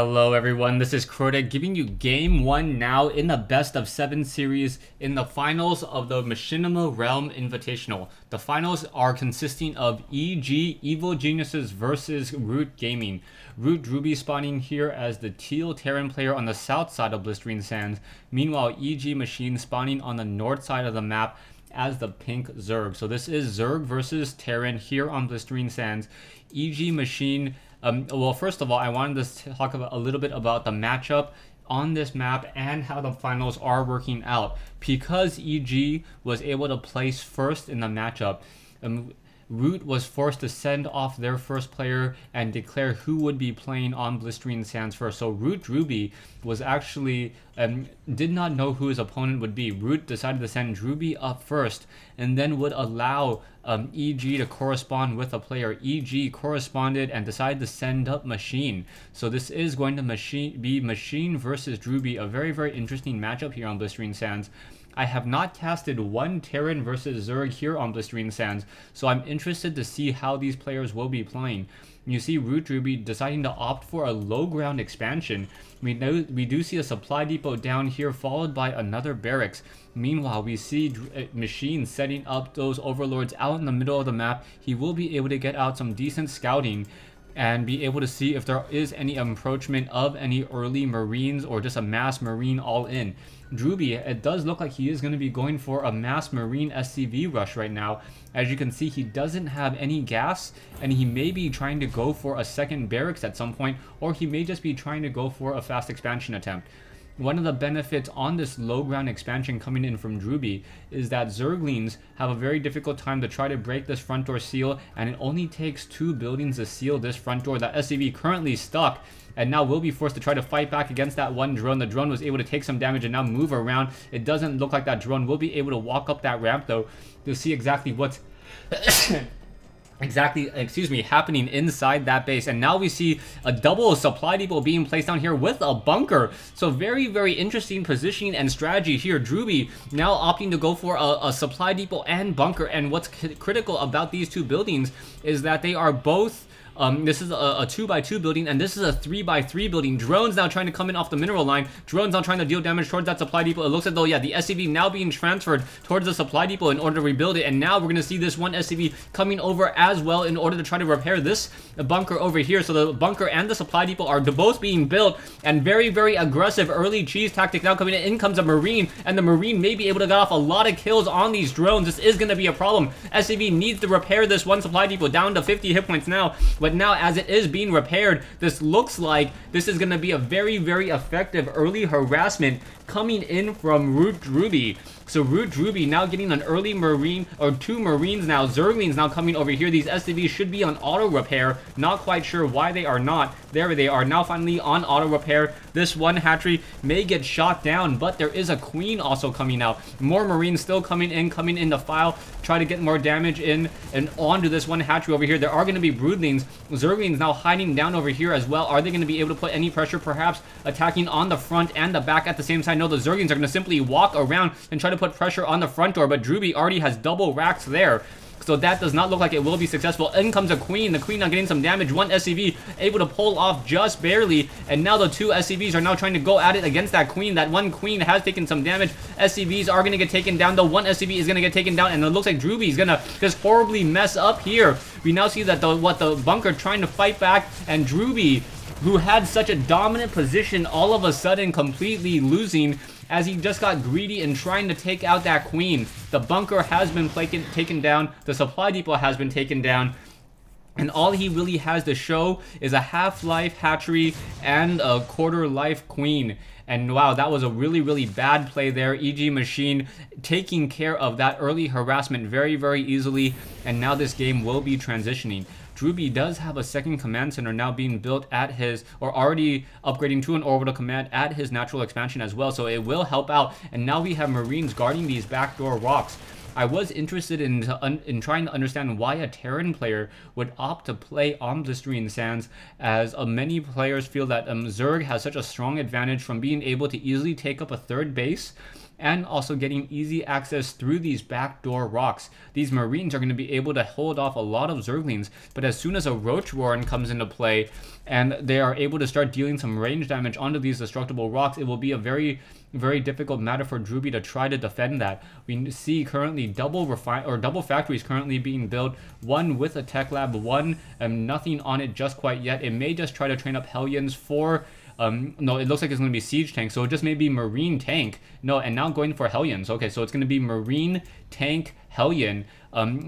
Hello everyone, this is Crota giving you game 1 now in the best of 7 series in the finals of the Machinima Realm Invitational. The finals are consisting of EG Evil Geniuses versus Root Gaming. Root Drewbie spawning here as the teal Terran player on the south side of Blistering Sands. Meanwhile, EG Machine spawning on the north side of the map as the pink Zerg. So this is Zerg versus Terran here on Blistering Sands. EG Machine. Well, first of all, I wanted to talk about a little bit about the matchup on this map and how the finals are working out. Because EG was able to place first in the matchup, Root was forced to send off their first player and declare who would be playing on Blistering Sands first. So Root Drewbie was actually did not know who his opponent would be. Root decided to send Drewbie up first and then would allow EG to correspond with a player. EG corresponded and decided to send up Machine. So this is going to be Machine versus Drewbie, a very, very interesting matchup here on Blistering Sands. I have not casted one Terran versus Zerg here on Blistering Sands, so I'm interested to see how these players will be playing. You see Root Drewbie deciding to opt for a low ground expansion. We do see a supply depot down here followed by another barracks. Meanwhile, we see Machine setting up those overlords out in the middle of the map. He will be able to get out some decent scouting and be able to see if there is any encroachment of any early Marines or just a mass Marine all in. Drewbie, it does look like he is going to be going for a mass Marine SCV rush right now. As you can see, he doesn't have any gas, and he may be trying to go for a second barracks at some point, or he may just be trying to go for a fast expansion attempt. One of the benefits on this low ground expansion coming in from Drewbie is that Zerglings have a very difficult time to try to break this front door seal, and it only takes 2 buildings to seal this front door. That SCV currently stuck and now will be forced to try to fight back against that one drone. The drone was able to take some damage and now move around. It doesn't look like that drone will be able to walk up that ramp though to see exactly what's happening inside that base. And now we see a double supply depot being placed down here with a bunker. So very, very interesting positioning and strategy here. Drewbie now opting to go for a supply depot and bunker. And what's critical about these two buildings is that they are both this is a 2x2 building, and this is a 3x3 building. Drones now trying to come in off the mineral line. Drones now trying to deal damage towards that supply depot. It looks as though, yeah, the SCV now being transferred towards the supply depot in order to rebuild it. And now we're going to see this one SCV coming over as well in order to try to repair this bunker over here. So the bunker and the supply depot are both being built, and very, very aggressive early cheese tactic now coming in. In comes a Marine, and the Marine may be able to get off a lot of kills on these drones. This is going to be a problem. SCV needs to repair this one supply depot down to 50 hit points now. But now, as it is being repaired, this looks like this is going to be a very, very effective early harassment coming in from Root Drewbie. So Root Drewbie now getting an early Marine, or 2 Marines now. Zerglings now coming over here. These SCVs should be on auto repair. Not quite sure why they are not. There they are now finally on auto repair. This one hatchery may get shot down, but there is a Queen also coming out. More Marines still coming in to file. Try to get more damage in and onto this one hatchery over here. There are going to be Broodlings. Zerglings now hiding down over here as well. Are they going to be able to put any pressure, perhaps attacking on the front and the back at the same time? No, the Zerglings are going to simply walk around and try to put pressure on the front door, but Drewbie already has double racks there. So that does not look like it will be successful. In comes a Queen. The Queen now getting some damage. One SCV able to pull off just barely. And now the 2 SCVs are now trying to go at it against that Queen. That one Queen has taken some damage. SCVs are going to get taken down. The one SCV is going to get taken down. And it looks like Drewbie is going to just horribly mess up here. We now see that the bunker trying to fight back. And Drewbie, who had such a dominant position, all of a sudden completely losing as he just got greedy and trying to take out that Queen. The bunker has been taken down. The supply depot has been taken down. And all he really has to show is a half-life hatchery and a quarter-life Queen. And wow, that was a really, really bad play there. EG Machine taking care of that early harassment very, very easily. And now this game will be transitioning. Drewbie does have a second command center now being built at his, or already upgrading to an orbital command at his natural expansion as well. So it will help out. And now we have Marines guarding these backdoor rocks. I was interested in trying to understand why a Terran player would opt to play on Blistering Sands, as many players feel that Zerg has such a strong advantage from being able to easily take up a third base and also getting easy access through these backdoor rocks. These Marines are going to be able to hold off a lot of Zerglings, but as soon as a Roach Warren comes into play and they are able to start dealing some range damage onto these destructible rocks, it will be a very difficult matter for Drewbie to try to defend that. We see currently double factories currently being built, one with a tech lab, one nothing on it just quite yet. It may just try to train up Hellions for no, it looks like it's going to be Siege Tank, so it just may be Marine Tank. No, and now going for Hellions. Okay, so it's going to be Marine Tank Hellion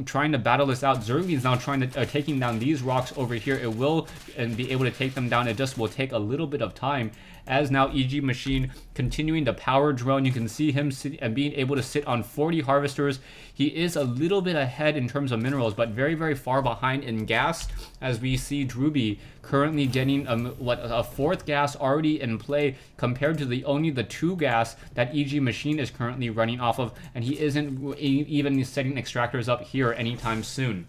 trying to battle this out. Zergling's now trying to taking down these rocks over here. It will be able to take them down. It just will take a little bit of time. As now EG Machine continuing to power drone, you can see him being able to sit on 40 harvesters. He is a little bit ahead in terms of minerals, but very far behind in gas, as we see Drewbie currently getting a 4th gas already in play compared to only the 2 gas that EG Machine is currently running off of, and he isn't even setting extractors up here anytime soon.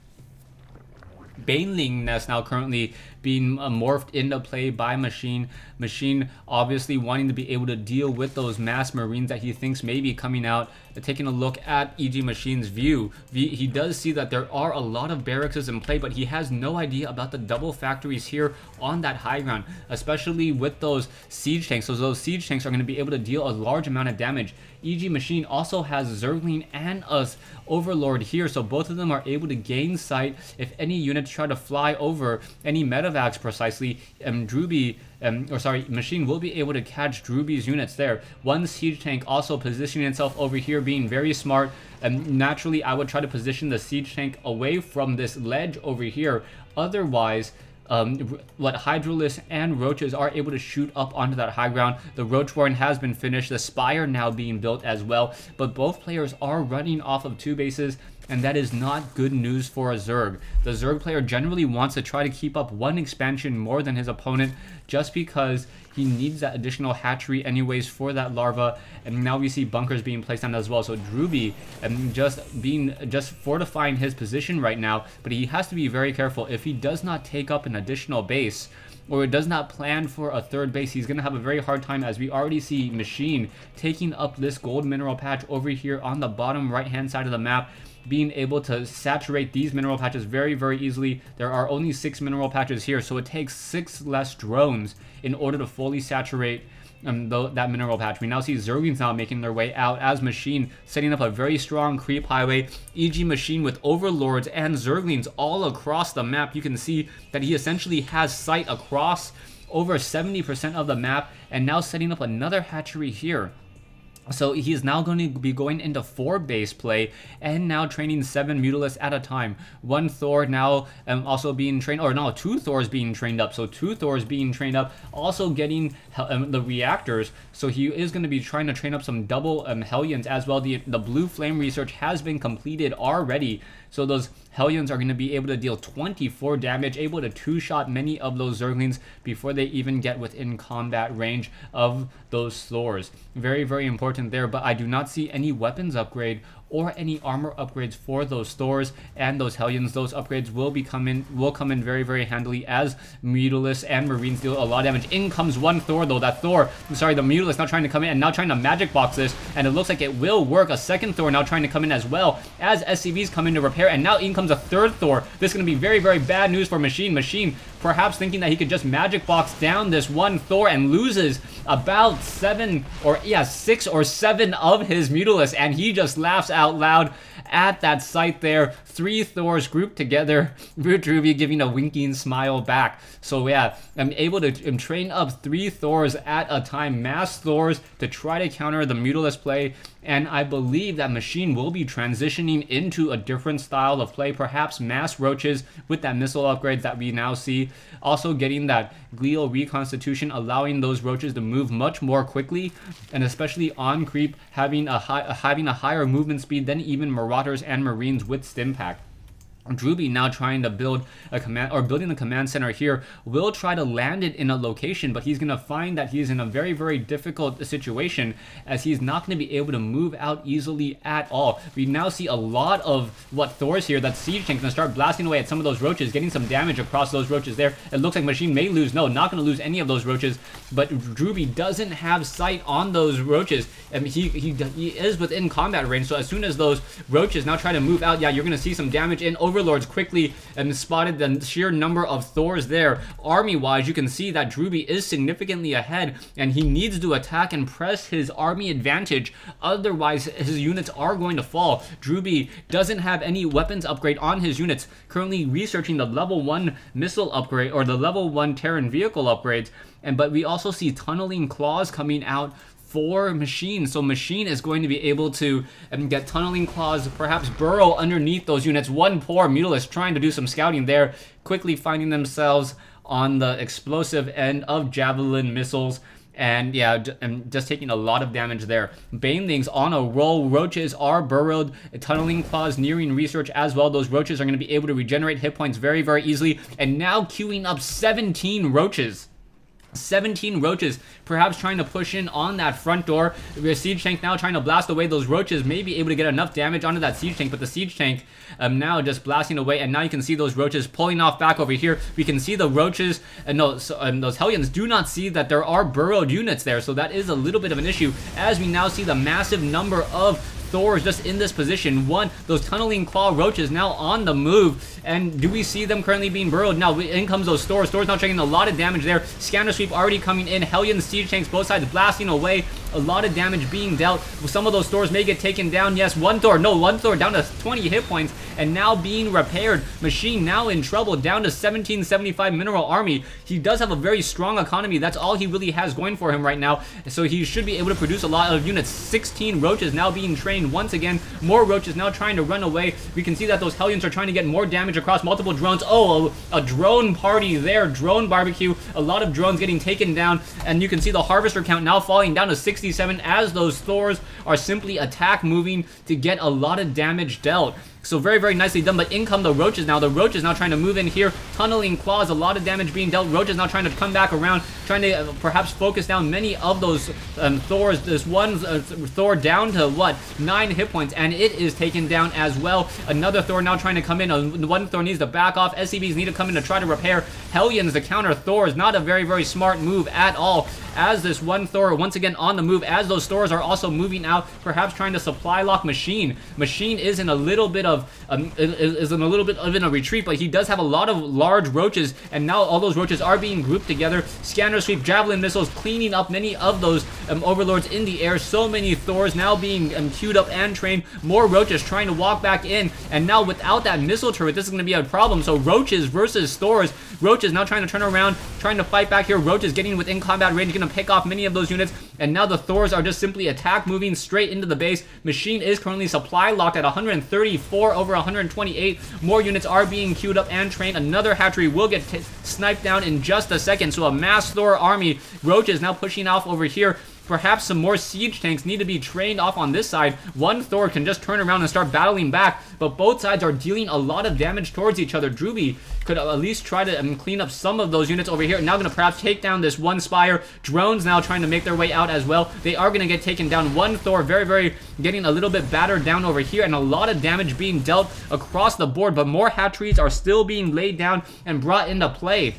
Baneling Nest now currently being morphed into play by Machine. Machine obviously wanting to be able to deal with those mass Marines that he thinks may be coming out. Taking a look at EG Machine's view, he does see that there are a lot of barracks in play, but he has no idea about the double factories here on that high ground, especially with those siege tanks. So those siege tanks are going to be able to deal a large amount of damage. EG Machine also has Zergling and a Overlord here, so both of them are able to gain sight if any units try to fly over any medevacs precisely. Machine will be able to catch Drewbie's units there. One siege tank also positioning itself over here, being very smart. Naturally, I would try to position the siege tank away from this ledge over here. Otherwise, Hydralisk and Roaches are able to shoot up onto that high ground. The Roach Warren has been finished, the Spire now being built as well, but both players are running off of 2 bases, and that is not good news for a Zerg. The Zerg player generally wants to try to keep up 1 expansion more than his opponent, just because he needs that additional hatchery anyways for that larva. And now we see bunkers being placed on as well. So Drewbie just fortifying his position right now, but he has to be very careful. If he does not take up an additional base, or does not plan for a 3rd base, he's going to have a very hard time, as we already see Machine taking up this gold mineral patch over here on the bottom right hand side of the map, being able to saturate these mineral patches very easily. There are only 6 mineral patches here, so it takes 6 less drones in order to fully saturate that mineral patch. We now see Zerglings now making their way out, as Machine setting up a very strong creep highway. EG Machine with Overlords and Zerglings all across the map. You can see that he essentially has sight across over 70% of the map, and now setting up another hatchery here. So he is now going to be going into 4 base play, and now training 7 Mutalisks at a time. 1 Thor now also being trained, or no, 2 Thors being trained up. So 2 Thors being trained up, also getting the reactors. So he is going to be trying to train up some double Hellions as well. The blue flame research has been completed already. So those Hellions are going to be able to deal 24 damage, able to 2-shot many of those Zerglings before they even get within combat range of those Thors. Very important there, but I do not see any weapons upgrade or any armor upgrades for those Thors and those Hellions. Those upgrades will come in very handily, as Mutalisks and Marines deal a lot of damage. In comes 1 Thor though. That Thor, the Mutalisk now trying to come in and now trying to magic box this, and it looks like it will work. A 2nd Thor now trying to come in as well, as SCVs come in to repair, and now in comes a 3rd Thor. This is going to be very bad news for Machine. Machine perhaps thinking that he could just magic box down this 1 Thor, and loses about 6 or 7 of his Mutalisks, and he just laughs out loud at that sight there. 3 Thors grouped together, Drewbie giving a winking smile back. So yeah, I'm able to train up 3 Thors at a time, mass Thors, to try to counter the Mutalisk play. And I believe that Machine will be transitioning into a different style of play, perhaps mass Roaches with that missile upgrades that we now see. Also getting that glial reconstitution, allowing those Roaches to move much more quickly, and especially on creep, having a higher movement speed than even Marauders and Marines with Stim Pack. Drewbie now trying to build a command, or building the command center here, will try to land it in a location, but he's going to find that he's in a very, very difficult situation, as he's not going to be able to move out easily at all. We now see a lot of Thors here. That Siege Tank's going to start blasting away at some of those roaches, getting some damage across those roaches there. It looks like Machine may lose. No, not going to lose any of those roaches, but Drewbie doesn't have sight on those roaches. I mean, he is within combat range, so as soon as those roaches now try to move out, yeah, you're going to see some damage in. Overlords quickly spotted the sheer number of Thors there. Army-wise, you can see that Drewbie is significantly ahead, and he needs to attack and press his army advantage. Otherwise, his units are going to fall. Drewbie doesn't have any weapons upgrade on his units. Currently researching the level 1 missile upgrade, or the level 1 Terran vehicle upgrades. But we also see tunneling claws coming out for Machine, so Machine is going to be able to get tunneling claws, perhaps burrow underneath those units. One poor Mutalist trying to do some scouting there, quickly finding themselves on the explosive end of Javelin missiles, and yeah, just taking a lot of damage there. Banelings on a roll. Roaches are burrowed. Tunneling claws nearing research as well. Those roaches are going to be able to regenerate hit points very, very easily, and now queuing up 17 roaches. 17 roaches, perhaps trying to push in on that front door. The Siege Tank now trying to blast away those roaches, may be able to get enough damage onto that Siege Tank, but the Siege Tank now just blasting away, and now you can see those roaches pulling off back over here. We can see the roaches, and those Hellions do not see that there are burrowed units there, so that is a little bit of an issue, as we now see the massive number of Thors just in this position. Those tunneling claw roaches now on the move, and do we see them currently being burrowed? Now in comes those Thors. Thors now taking a lot of damage there. Scanner sweep already coming in. Hellions, Siege Tanks, both sides blasting away. A lot of damage being dealt. Some of those Thors may get taken down. Yes, one Thor down to 20 hit points, and now being repaired. Machine now in trouble, down to 1775 mineral army. He does have a very strong economy. That's all he really has going for him right now, so he should be able to produce a lot of units. 16 roaches now being trained once again. More roaches now trying to run away. We can see that those Hellions are trying to get more damage across multiple drones. Oh, a drone party there. Drone barbecue. A lot of drones getting taken down, and you can see the harvester count now falling down to 67 as those Thors are simply attack moving to get a lot of damage dealt. So very, very nicely done, but in come the roaches now. The roaches now trying to move in here. Tunneling claws, a lot of damage being dealt. Roaches now trying to come back around, trying to perhaps focus down many of those Thors. This one Thor down to, what, 9 hit points, and it is taken down as well. Another Thor now trying to come in. One Thor needs to back off. SCVs need to come in to try to repair. Hellions to counter Thors. Not a very, very smart move at all, as this one Thor once again on the move, as those Thors are also moving out, perhaps trying to supply lock Machine. Machine is in a little bit of a retreat, but he does have a lot of large roaches, and now all those roaches are being grouped together. Scanner sweep, javelin missiles cleaning up many of those overlords in the air. So many Thors now being queued up and trained. More roaches trying to walk back in, and now without that missile turret, this is going to be a problem. So roaches versus Thors. Roaches now trying to turn around, trying to fight back here. Roaches getting within combat range, going to pick off many of those units, and now the Thors are just simply attack moving straight into the base. Machine is currently supply locked at 134 over 128. More units are being queued up and trained. Another hatchery will get sniped down in just a second, so a mass Thor army. Roaches now pushing off over here. Perhaps some more Siege Tanks need to be trained off on this side. One Thor can just turn around and start battling back, but both sides are dealing a lot of damage towards each other. Drewbie could at least try to clean up some of those units over here. Now going to perhaps take down this one Spire. Drones now trying to make their way out as well. They are going to get taken down. One Thor very, very getting a little bit battered down over here, and a lot of damage being dealt across the board, but more hatcheries are still being laid down and brought into play.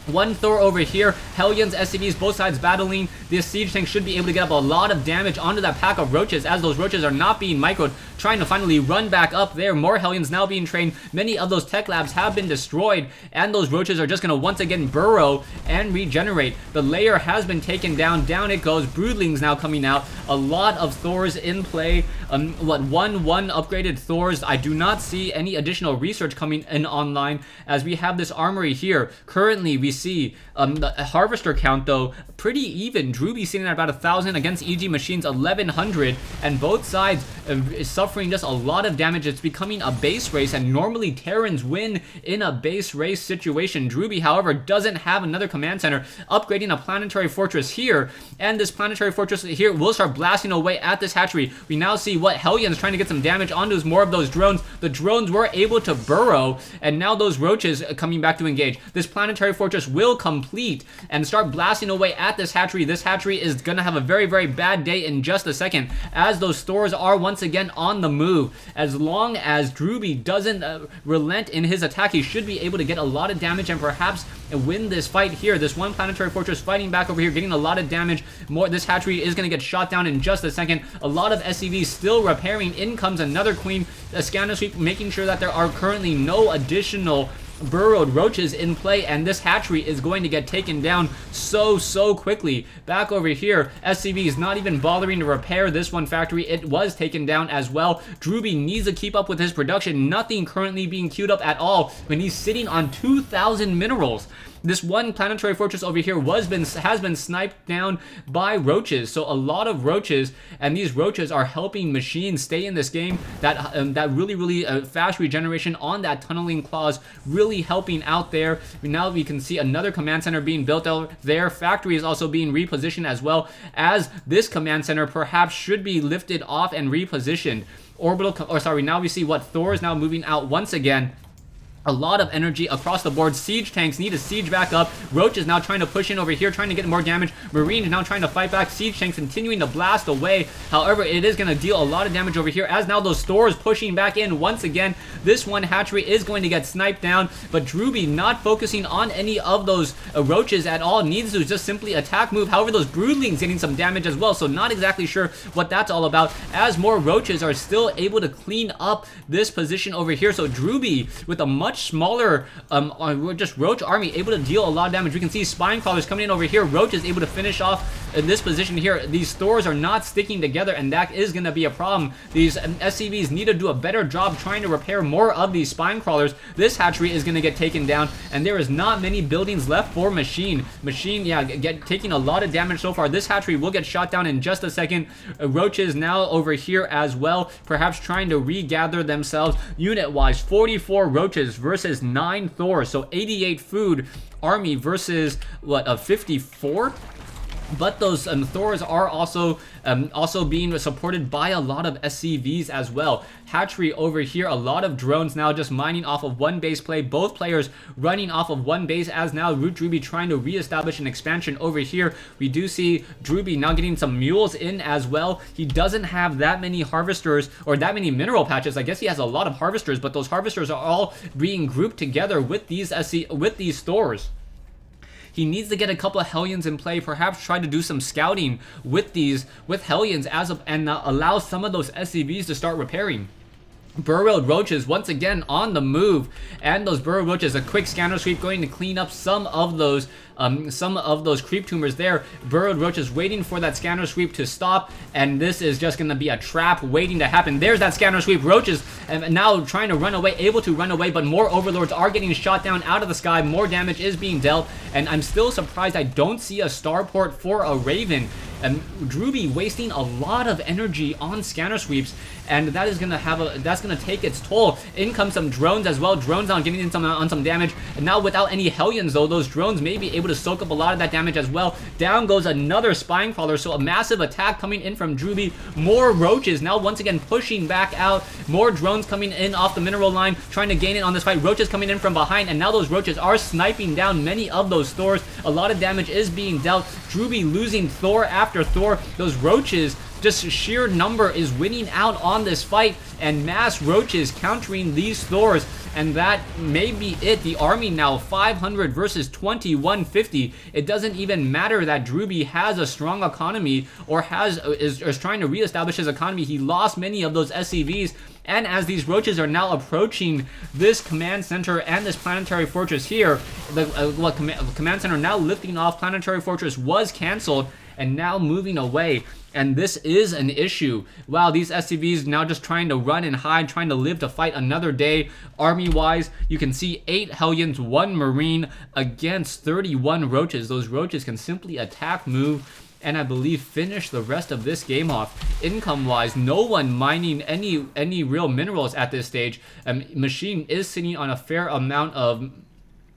One Thor over here. Hellions, SCVs, both sides battling. This Siege Tank should be able to get up a lot of damage onto that pack of roaches, as those roaches are not being microed, trying to finally run back up there. More Hellions now being trained. Many of those tech labs have been destroyed, and those roaches are just going to once again burrow and regenerate. The layer has been taken down. Down it goes. Broodlings now coming out. A lot of Thors in play. One upgraded Thors. I do not see any additional research coming in online, as we have this armory here. Currently, we see the harvester count, though, pretty even. Drewbie sitting at about 1,000 against EG Machines 1,100, and both sides suffering suffering just a lot of damage. It's becoming a base race, and normally Terrans win in a base race situation. Drewbie, however, doesn't have another command center, upgrading a planetary fortress here, and this planetary fortress here will start blasting away at this hatchery. We now see what Hellions trying to get some damage onto more of those drones. The drones were able to burrow, and now those roaches coming back to engage. This planetary fortress will complete and start blasting away at this hatchery. This hatchery is gonna have a very, very bad day in just a second, as those stores are once again on the move. As long as Drewbie doesn't relent in his attack, he should be able to get a lot of damage and perhaps win this fight here. This one planetary fortress fighting back over here, getting a lot of damage. This hatchery is going to get shot down in just a second. A lot of SCVs still repairing. In comes another queen. A scanner sweep, making sure that there are currently no additional burrowed roaches in play, and this hatchery is going to get taken down so quickly. Back over here, SCV is not even bothering to repair this one factory. It was taken down as well. Drewbie needs to keep up with his production. Nothing currently being queued up at all when he's sitting on 2,000 minerals. This one planetary fortress over here has been sniped down by roaches, so a lot of roaches, and these roaches are helping machines stay in this game. That really fast regeneration on that tunneling claws really helping out there. Now we can see another command center being built out there. Factory is also being repositioned as well, as this command center perhaps should be lifted off and repositioned. Now we see what Thor is now moving out once again. A lot of energy across the board. Siege tanks need to siege back up. Roach is now trying to push in over here, trying to get more damage. Marine is now trying to fight back. Siege tanks continuing to blast away. However, it is going to deal a lot of damage over here, as now those stores pushing back in once again. This one hatchery is going to get sniped down, but Drewbie not focusing on any of those roaches at all. Needs to just simply attack move. However, those broodlings getting some damage as well, so not exactly sure what that's all about, as more roaches are still able to clean up this position over here. So Drewbie with a much smaller just roach army able to deal a lot of damage. We can see spine crawlers coming in over here. Roach is able to finish off in this position here. These stores are not sticking together, and that is going to be a problem. These SCVs need to do a better job trying to repair more of these spine crawlers. This hatchery is going to get taken down, and there is not many buildings left for Machine. Machine, yeah, taking a lot of damage so far. This hatchery will get shot down in just a second. Roaches now over here as well, perhaps trying to regather themselves. Unit-wise, 44 roaches versus 9 Thors, so 88 food army versus what, a 54? But those Thors are also being supported by a lot of SCVs as well. Hatchery over here, a lot of drones now just mining off of one base play. Both players running off of one base, as now Drewbie trying to reestablish an expansion over here. We do see Drewbie now getting some mules in as well. He doesn't have that many harvesters or that many mineral patches. I guess he has a lot of harvesters, but those harvesters are all being grouped together with these stores. He needs to get a couple of Hellions in play, perhaps try to do some scouting with Hellions and allow some of those SCVs to start repairing. Burrowed roaches once again on the move, and those burrowed roaches, a quick scanner sweep going to clean up some of those creep tumors there. Burrowed roaches waiting for that scanner sweep to stop, and this is just going to be a trap waiting to happen. There's that scanner sweep. Roaches now trying to run away, able to run away, but more overlords are getting shot down out of the sky. More damage is being dealt, and I'm still surprised I don't see a starport for a Raven. And Drewbie wasting a lot of energy on scanner sweeps, and that is that's gonna take its toll. In come some drones as well. Drones now getting in on some damage, and now without any Hellions though, those drones may be able to soak up a lot of that damage as well. Down goes another spine crawler, so a massive attack coming in from Drewbie. More roaches now once again pushing back out. More drones coming in off the mineral line, trying to gain it on this fight. Roaches coming in from behind, and now those roaches are sniping down many of those stores. A lot of damage is being dealt. Drewbie losing Thor after Thor. Those roaches, just sheer number is winning out on this fight, and mass roaches countering these Thors, and that may be it. The army now 500 versus 2150. It doesn't even matter that Drewbie has a strong economy or is trying to reestablish his economy. He lost many of those SCVs, and as these roaches are now approaching this command center and this planetary fortress here, the command center now lifting off. Planetary fortress was canceled and now moving away, and this is an issue. Wow, these SCVs now just trying to run and hide, trying to live to fight another day. Army-wise, you can see 8 Hellions, 1 Marine against 31 roaches. Those roaches can simply attack, move, and I believe finish the rest of this game off. Income-wise, no one mining any real minerals at this stage. Machine is sitting on a fair amount of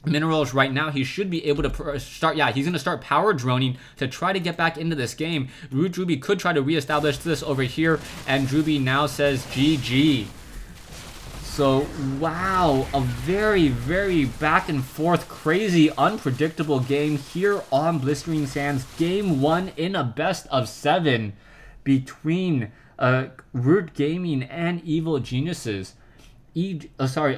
minerals right now. He should be able to start, yeah, he's going to start power droning to try to get back into this game. Drewbie could try to reestablish this over here, and Drewbie now says GG. So, wow, a very, very back and forth, crazy, unpredictable game here on Blistering Sands. Game 1 in a best of 7 between Root Gaming and Evil Geniuses. Root Drewbie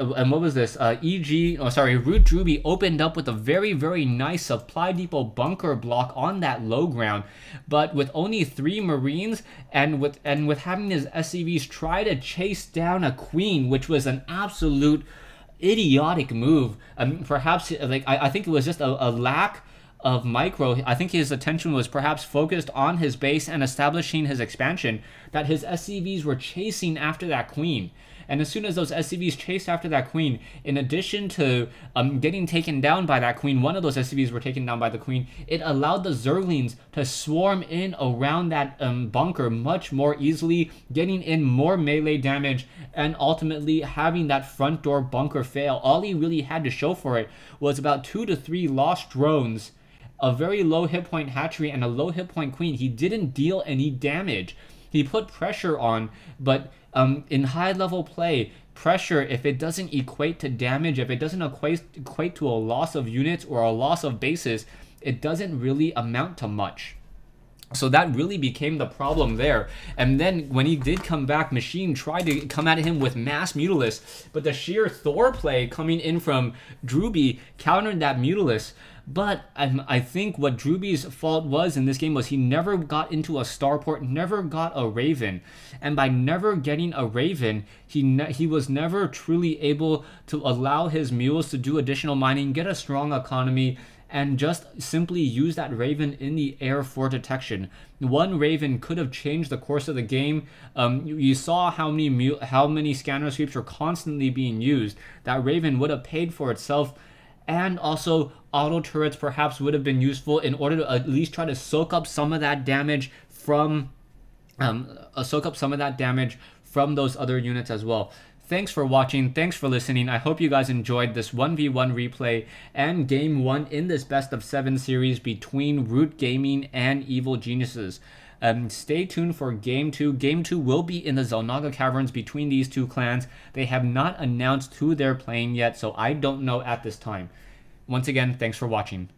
opened up with a very, very nice supply depot bunker block on that low ground, but with only 3 Marines and with having his SCVs try to chase down a queen, which was an absolute idiotic move. Perhaps like I think it was just a lack of micro. I think his attention was perhaps focused on his base and establishing his expansion, that his SCVs were chasing after that queen. And as soon as those SCVs chased after that queen, in addition to getting taken down by that queen, one of those SCVs were taken down by the queen, it allowed the Zerglings to swarm in around that bunker much more easily, getting in more melee damage, and ultimately having that front door bunker fail. All he really had to show for it was about 2 to 3 lost drones, a very low hit point hatchery, and a low hit point queen. He didn't deal any damage. He put pressure on, but in high level play, pressure, if it doesn't equate to damage, if it doesn't equate to a loss of units or a loss of bases, it doesn't really amount to much. So that really became the problem there. And then when he did come back, Machine tried to come at him with mass Mutalisk, but the sheer Thor play coming in from Drewbie countered that Mutalisk. But I think what Drewbie's fault was in this game was he never got into a starport, never got a Raven. And by never getting a Raven, he was never truly able to allow his mules to do additional mining, get a strong economy, and just simply use that Raven in the air for detection. One Raven could have changed the course of the game. You saw how many scanner sweeps were constantly being used. That Raven would have paid for itself, and also auto turrets perhaps would have been useful in order to at least try to soak up some of that damage from those other units as well. Thanks for watching, thanks for listening. I hope you guys enjoyed this 1v1 replay and game 1 in this best of 7 series between Root Gaming and Evil Geniuses. Stay tuned for game 2. Game 2 will be in the Xel'Naga Caverns between these two clans. They have not announced who they're playing yet, so I don't know at this time. Once again, thanks for watching.